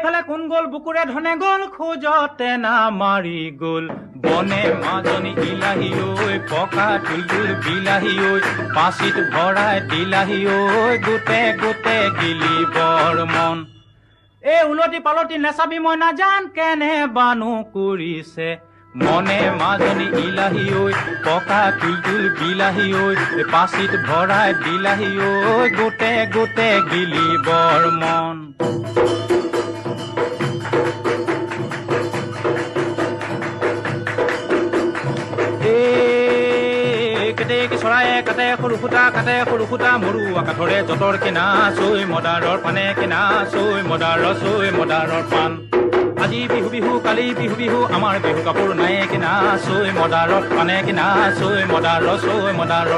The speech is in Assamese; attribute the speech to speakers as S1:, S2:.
S1: এইফালে কোন গ'ল বুকুৰে ধনে গ'ল খোজতে না মাৰি গ'ল বনে মাজনী ইলাহী ঐ পকা তুলতুল বিলাহী ঐ পাচিত ভৰাই দিলাহী ঐ গোটে গোটে গিলি বৰ মন এই উলটি পালটি নেচাবি মই নাজান কেনে বানু কৰিছে মনে মাজনী ইলাহী ঐ পকা তুলতুল বিলাহী ঐ পাচিত ভৰাই দিলাহী ঐ গোটে গোটে গিলি বৰ মন চৰায়ে কাটে সৰু সূতা মৰু আকাঠৰে যতৰ কিনা চৈ মদাৰৰ পানে কিনা চৈ মদাৰৰ পাণ আজি বিহু বিহু কালি বিহু বিহু আমাৰ বিহু কাপোৰ নাই কিনা চৈ মদাৰত পানে কিনা চৈ মদাৰৰ